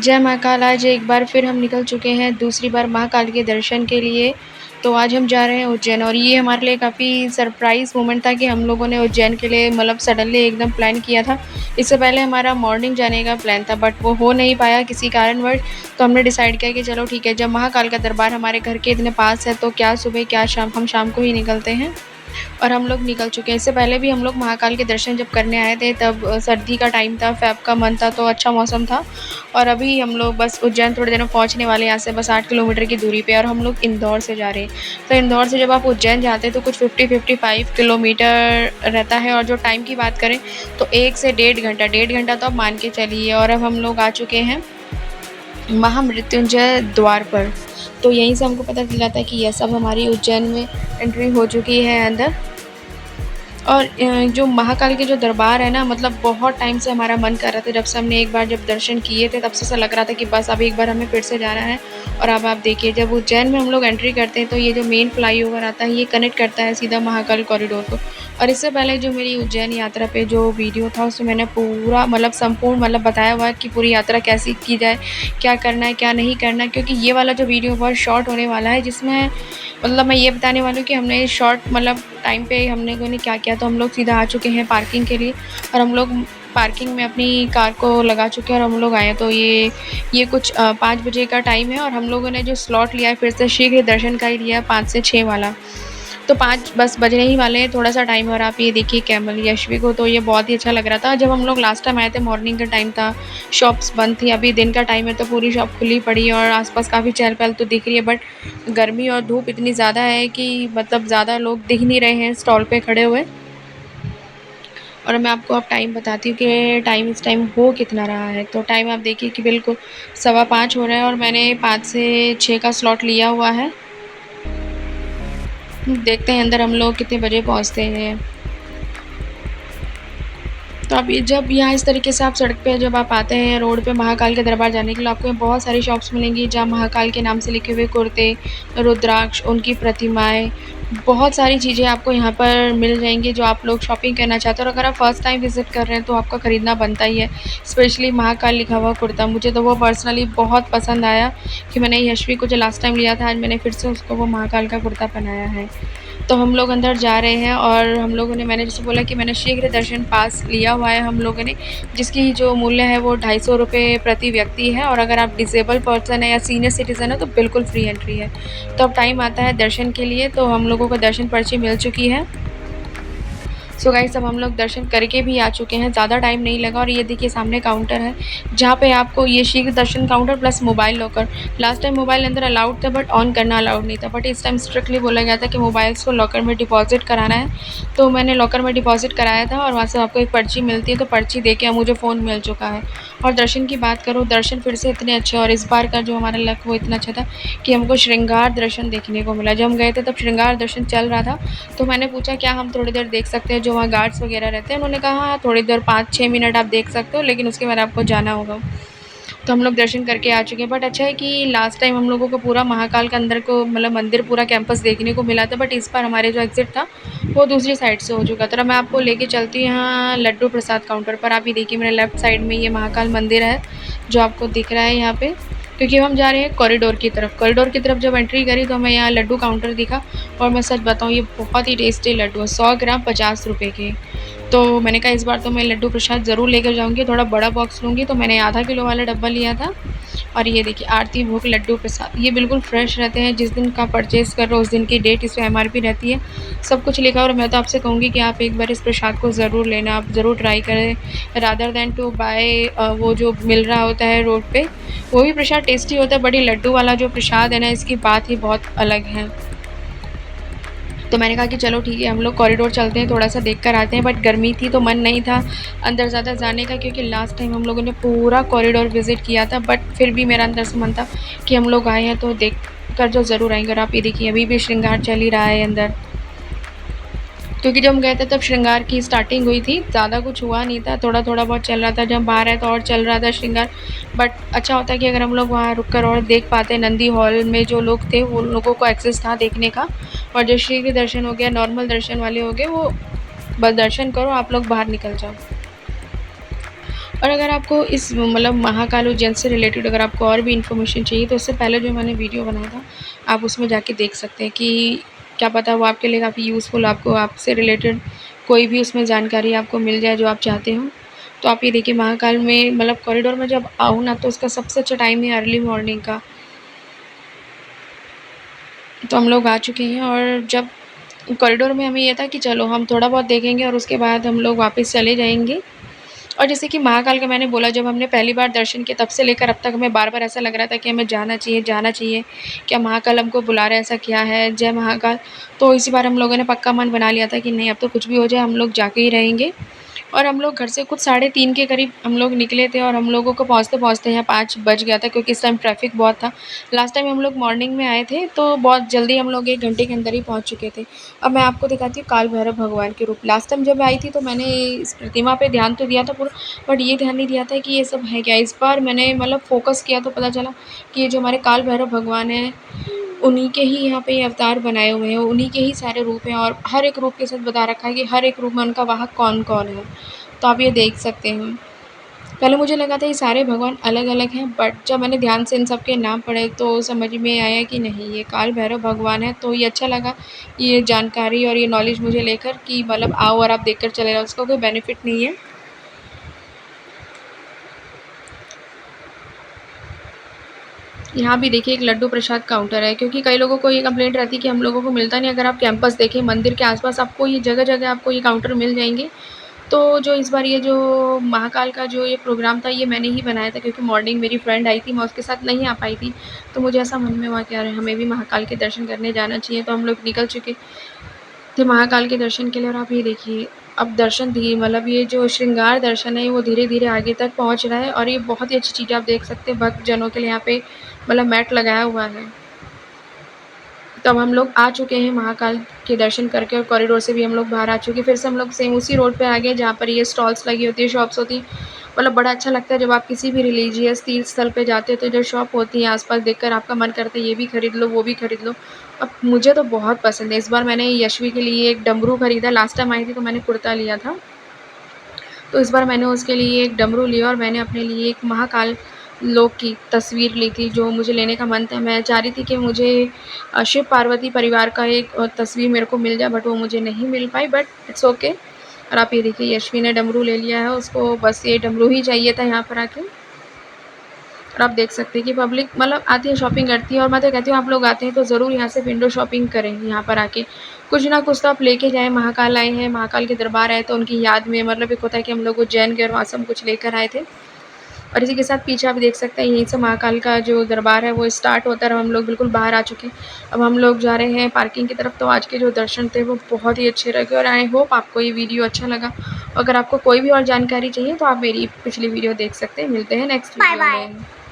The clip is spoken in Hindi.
जय महाकाल। आज एक बार फिर हम निकल चुके हैं दूसरी बार महाकाल के दर्शन के लिए। तो आज हम जा रहे हैं उज्जैन और ये हमारे लिए काफ़ी सरप्राइज़ मोमेंट था कि हम लोगों ने उज्जैन के लिए मतलब सडनली एकदम प्लान किया था। इससे पहले हमारा मॉर्निंग जाने का प्लान था बट वो हो नहीं पाया किसी कारणवश। तो हमने डिसाइड किया कि चलो ठीक है, जब महाकाल का दरबार हमारे घर के इतने पास है तो क्या सुबह क्या शाम, हम शाम को ही निकलते हैं। और हम लोग निकल चुके हैं। इससे पहले भी हम लोग महाकाल के दर्शन जब करने आए थे तब सर्दी का टाइम था, फ़ेब का मंथ था, तो अच्छा मौसम था। और अभी हम लोग बस उज्जैन थोड़ी देर में पहुँचने वाले हैं, यहाँ से बस 8 किलोमीटर की दूरी पे। और हम लोग इंदौर से जा रहे हैं। तो इंदौर से जब आप उज्जैन जाते हैं तो कुछ 50-55 किलोमीटर रहता है। और जो टाइम की बात करें तो 1 से डेढ़ घंटा तो आप मान के चलिए। और अब हम लोग आ चुके हैं महामृत्युंजय द्वार पर। तो यहीं से हमको पता चला था कि यस, अब हमारी उज्जैन में एंट्री हो चुकी है अंदर। और जो महाकाल के जो दरबार है ना, मतलब बहुत टाइम से हमारा मन कर रहा था। जब से हमने एक बार जब दर्शन किए थे तब से ऐसा लग रहा था कि बस अब एक बार हमें फिर से जाना है। और अब आप देखिए, जब उज्जैन में हम लोग एंट्री करते हैं तो ये जो मेन फ्लाईओवर आता है ये कनेक्ट करता है सीधा महाकाल कॉरिडोर को। और इससे पहले जो मेरी उज्जैन यात्रा पे जो वीडियो था उसमें मैंने पूरा मतलब संपूर्ण मतलब बताया हुआ है कि पूरी यात्रा कैसी की जाए, क्या करना है क्या नहीं करना है। क्योंकि ये वाला जो वीडियो बहुत शॉर्ट होने वाला है, जिसमें मतलब मैं ये बताने वाली हूँ कि हमने शॉर्ट मतलब टाइम पे हमने को ने क्या किया। तो हम लोग सीधा आ चुके हैं पार्किंग के लिए और हम लोग पार्किंग में अपनी कार को लगा चुके हैं और हम लोग आए हैं। तो ये कुछ 5 बजे का टाइम है और हम लोगों ने जो स्लॉट लिया है फिर से शीघ्र दर्शन का ही लिया है, 5 से 6 वाला। तो 5 बस बजने ही वाले हैं, थोड़ा-सा टाइम है। और आप ये देखिए कैमल यशवी को, तो ये बहुत ही अच्छा लग रहा था। जब हम लोग लास्ट टाइम आए थे मॉर्निंग का टाइम था, शॉप्स बंद थी। अभी दिन का टाइम है तो पूरी शॉप खुली पड़ी है और आस-पास काफ़ी चहल-पहल तो दिख रही है। बट गर्मी और धूप इतनी ज़्यादा है कि मतलब ज़्यादा लोग दिख नहीं रहे हैं स्टॉल पे खड़े हुए। और मैं आपको अब टाइम बताती हूँ कि टाइम इस टाइम हो कितना रहा है। तो टाइम आप देखिए कि बिल्कुल 5:15 हो रहा है और मैंने 5 से 6 का स्लॉट लिया हुआ है। देखते हैं अंदर हम लोग कितने बजे पहुँचते हैं। तो आप ये जब यहाँ इस तरीके से आप सड़क पे जब आप आते हैं रोड पे महाकाल के दरबार जाने के लिए, आपको यहाँ बहुत सारी शॉप्स मिलेंगी जहाँ महाकाल के नाम से लिखे हुए कुर्ते, रुद्राक्ष, उनकी प्रतिमाएँ, बहुत सारी चीज़ें आपको यहाँ पर मिल जाएँगी जो आप लोग शॉपिंग करना चाहते हो। और अगर आप फर्स्ट टाइम विज़िट कर रहे हैं तो आपको खरीदना बनता ही है। स्पेशली महाकाल लिखा हुआ कुर्ता, मुझे तो वो पर्सनली बहुत पसंद आया कि मैंने यशवी को जो लास्ट टाइम लिया था, आज मैंने फिर से उसको वो महाकाल का कुर्ता पहनाया है। तो हम लोग अंदर जा रहे हैं और हम लोगों ने, मैंने जैसे बोला कि मैंने शीघ्र दर्शन पास लिया हुआ है हम लोगों ने, जिसकी जो मूल्य है वो 250 रुपये प्रति व्यक्ति है। और अगर आप डिसेबल पर्सन है या सीनियर सिटीज़न है तो बिल्कुल फ्री एंट्री है। तो अब टाइम आता है दर्शन के लिए, तो हम लोगों को दर्शन पर्ची मिल चुकी है। सो गाइस, अब हम लोग दर्शन करके भी आ चुके हैं, ज़्यादा टाइम नहीं लगा। और ये देखिए सामने काउंटर है जहाँ पे आपको ये शीघ्र दर्शन counter plus mobile locker. Last time mobile अंदर अलाउड था बट ऑन करना अलाउड नहीं था, बट इस टाइम स्ट्रिक्टली बोला गया था कि मोबाइल्स को लॉकर में डिपॉजिट कराना है। तो मैंने लॉकर में डिपॉजिट कराया था और वहाँ से आपको एक पर्ची मिलती है, तो पर्ची दे के अब मुझे फ़ोन मिल चुका है। और दर्शन की बात करूँ, दर्शन फिर से इतने अच्छे, और इस बार का जो हमारा लक वो इतना अच्छा था कि हमको श्रृंगार दर्शन देखने को मिला। जब हम गए थे तब श्रृंगार दर्शन चल रहा था, तो मैंने पूछा क्या हम थोड़ी देर देख सकते हैं, जो वहाँ गार्ड्स वगैरह रहते हैं। उन्होंने कहा हाँ, थोड़ी देर 5-6 मिनट आप देख सकते हो, लेकिन उसके बाद आपको जाना होगा। तो हम लोग दर्शन करके आ चुके हैं। बट अच्छा है कि लास्ट टाइम हम लोगों को पूरा महाकाल का अंदर को मतलब मंदिर पूरा कैंपस देखने को मिला था, बट इस बार हमारे जो एग्ज़िट था वो दूसरी साइड से हो चुका था। तो मैं आपको लेके चलती हूँ यहाँ लड्डू प्रसाद काउंटर पर। आप ये देखिए मेरे लेफ़्ट साइड में ये महाकाल मंदिर है जो आपको दिख रहा है यहाँ पे। क्योंकि हम जा रहे हैं कॉरिडोर की तरफ। कॉरिडोर की तरफ जब एंट्री करी तो हमें यहाँ लड्डू काउंटर दिखा। और मैं सच बताऊँ, ये बहुत ही टेस्टी लड्डू है, 100 ग्राम 50 रुपये के। तो मैंने कहा इस बार तो मैं लड्डू प्रसाद ज़रूर लेकर जाऊँगी, थोड़ा बड़ा बॉक्स लूँगी। तो मैंने आधा किलो वाला डब्बा लिया था। और ये देखिए आरती भोग लड्डू प्रसाद, ये बिल्कुल फ्रेश रहते हैं। जिस दिन का परचेज़ कर रहे हो उस दिन की डेट इस पे एमआरपी रहती है, सब कुछ लिखा है। और मैं तो आपसे कहूँगी कि आप एक बार इस प्रसाद को ज़रूर लेना, आप ज़रूर ट्राई करें रादर दैन टू बाय वो जो मिल रहा होता है रोड पे। वो भी प्रसाद टेस्टी होता है, बट ये लड्डू वाला जो प्रसाद है ना, इसकी बात ही बहुत अलग है। तो मैंने कहा कि चलो ठीक है, हम लोग कॉरिडोर चलते हैं, थोड़ा सा देख कर आते हैं। बट गर्मी थी तो मन नहीं था अंदर ज़्यादा जाने का, क्योंकि लास्ट टाइम हम लोगों ने पूरा कॉरिडोर विज़िट किया था। बट फिर भी मेरा अंदर से मन था कि हम लोग आए हैं तो देख कर जो ज़रूर आएंगे। और आप ये देखिए अभी भी श्रृंगार चल ही रहा है अंदर, क्योंकि जब हम गए थे तब श्रृंगार की स्टार्टिंग हुई थी, ज़्यादा कुछ हुआ नहीं था, थोड़ा थोड़ा बहुत चल रहा था। जब हम बाहर आए तो और चल रहा था श्रृंगार। बट अच्छा होता है कि अगर हम लोग वहाँ रुक कर और देख पाते। नंदी हॉल में जो लोग थे वो लोगों को एक्सेस था देखने का। और जो शीघ्र दर्शन हो गया, नॉर्मल दर्शन वाले हो गए, वो बस दर्शन करो, आप लोग बाहर निकल जाओ। और अगर आपको इस मतलब महाकाल उज्जैन से रिलेटेड अगर आपको और भी इन्फॉर्मेशन चाहिए तो इससे पहले जो मैंने वीडियो बनाया था आप उसमें जाके देख सकते हैं कि क्या पता वो आपके लिए काफ़ी यूज़फुल, आपको आपसे रिलेटेड कोई भी उसमें जानकारी आपको मिल जाए जो आप चाहते हो। तो आप ये देखिए महाकाल में मतलब कॉरिडोर में जब आओ ना तो उसका सबसे अच्छा टाइम है अर्ली मॉर्निंग का। तो हम लोग आ चुके हैं और जब कॉरिडोर में हमें ये था कि चलो हम थोड़ा बहुत देखेंगे और उसके बाद हम लोग वापस चले जाएंगे। और जैसे कि महाकाल का मैंने बोला जब हमने पहली बार दर्शन किए तब से लेकर अब तक हमें बार-बार ऐसा लग रहा था कि हमें जाना चाहिए, जाना चाहिए। क्या महाकाल हमको बुला रहे हैं, ऐसा क्या है? जय महाकाल। तो इसी बार हम लोगों ने पक्का मन बना लिया था कि नहीं अब तो कुछ भी हो जाए हम लोग जाके ही रहेंगे। और हम लोग घर से कुछ 3:30 के करीब हम लोग निकले थे और हम लोगों को पहुँचते-पहुँचते यहाँ 5 बज गया था क्योंकि इस टाइम ट्रैफ़िक बहुत था। लास्ट टाइम हम लोग मॉर्निंग में आए थे तो बहुत जल्दी हम लोग 1 घंटे के अंदर ही पहुँच चुके थे। अब मैं आपको दिखाती हूँ काल भैरव भगवान के रूप। लास्ट टाइम जब मैं आई थी तो मैंने इस प्रतिमा पे ध्यान तो दिया था पूरा, बट ये ध्यान नहीं दिया था कि ये सब है क्या। इस बार मैंने मतलब फ़ोकस किया तो पता चला कि ये जो हमारे काल भैरव भगवान हैं, उन्हीं के ही यहाँ पे ये अवतार बनाए हुए हैं, उन्हीं के ही सारे रूप हैं और हर एक रूप के साथ बता रखा है कि हर एक रूप में उनका वाहक कौन-कौन है। तो आप ये देख सकते हैं। पहले मुझे लगा था ये सारे भगवान अलग-अलग हैं, बट जब मैंने ध्यान से इन सब के नाम पढ़े तो समझ में आया कि नहीं ये काल भैरव भगवान है। तो ये अच्छा लगा ये जानकारी और ये नॉलेज मुझे लेकर कि मतलब आओ और आप देखकर चले जाओ, उसका कोई बेनिफिट नहीं है। यहाँ भी देखिए एक लड्डू प्रसाद काउंटर है क्योंकि कई लोगों को ये कंप्लेंट रहती है कि हम लोगों को मिलता नहीं। अगर आप कैंपस देखें मंदिर के आस-पास आपको ये जगह-जगह आपको ये काउंटर मिल जाएँगे। तो जो इस बार ये जो महाकाल का जो ये प्रोग्राम था ये मैंने ही बनाया था क्योंकि मॉर्निंग मेरी फ्रेंड आई थी, मैं उसके साथ नहीं आ पाई थी। तो मुझे ऐसा मन में हुआ कि यार हमें भी महाकाल के दर्शन करने जाना चाहिए, तो हम लोग निकल चुके थे महाकाल के दर्शन के लिए। और आप ये देखिए अब दर्शन दिए मतलब ये जो श्रृंगार दर्शन है वो धीरे-धीरे आगे तक पहुँच रहा है और ये बहुत ही अच्छी चीज़ है। आप देख सकते हैं भक्तजनों के लिए यहाँ पे मतलब मैट लगाया हुआ है। तब हम लोग आ चुके हैं महाकाल के दर्शन करके और कॉरिडोर से भी हम लोग बाहर आ चुके हैं। फिर से हम लोग सेम उसी रोड पे आ गए जहाँ पर ये स्टॉल्स लगी होती है, शॉप्स होती हैं। मतलब बड़ा अच्छा लगता है जब आप किसी भी रिलीजियस तीर्थ स्थल पे जाते हो तो जो शॉप होती है आस-पास देखकर आपका मन करता है ये भी खरीद लो, वो भी खरीद लो। अब मुझे तो बहुत पसंद है। इस बार मैंने यशवी के लिए एक डमरू खरीदा, लास्ट टाइम आई थी तो मैंने कुर्ता लिया था। तो इस बार मैंने उसके लिए एक डमरू लिया और मैंने अपने लिए एक महाकाल लोक की तस्वीर ली थी जो मुझे लेने का मन था। मैं चाह रही थी कि मुझे शिव पार्वती परिवार का एक तस्वीर मेरे को मिल जाए बट वो मुझे नहीं मिल पाई, बट इट्स ओके। और आप ये देखिए यशवी ने डमरू ले लिया है, उसको बस ये डमरू ही चाहिए था यहाँ पर आके। और आप देख सकते हैं कि पब्लिक मतलब आती है शॉपिंग करती है और मैं तो कहती हूँ आप लोग आते हैं तो ज़रूर यहाँ से विंडो शॉपिंग करें यहाँ पर आके। कुछ ना कुछ तो आप लेके जाएँ, महाकाल आए हैं, महाकाल के दरबार आए तो उनकी याद में मतलब एक होता है कि हम लोग उज्जैन गए और वहाँ से हम कुछ लेकर आए थे। और इसी के साथ पीछे आप देख सकते हैं यहीं से महाकाल का जो दरबार है वो स्टार्ट होता है और हम लोग बिल्कुल बाहर आ चुके हैं। अब हम लोग जा रहे हैं पार्किंग की तरफ। तो आज के जो दर्शन थे वो बहुत ही अच्छे लगे और आई होप आपको ये वीडियो अच्छा लगा। अगर आपको कोई भी और जानकारी चाहिए तो आप मेरी पिछली वीडियो देख सकते हैं। मिलते हैं नेक्स्ट वीडियो में।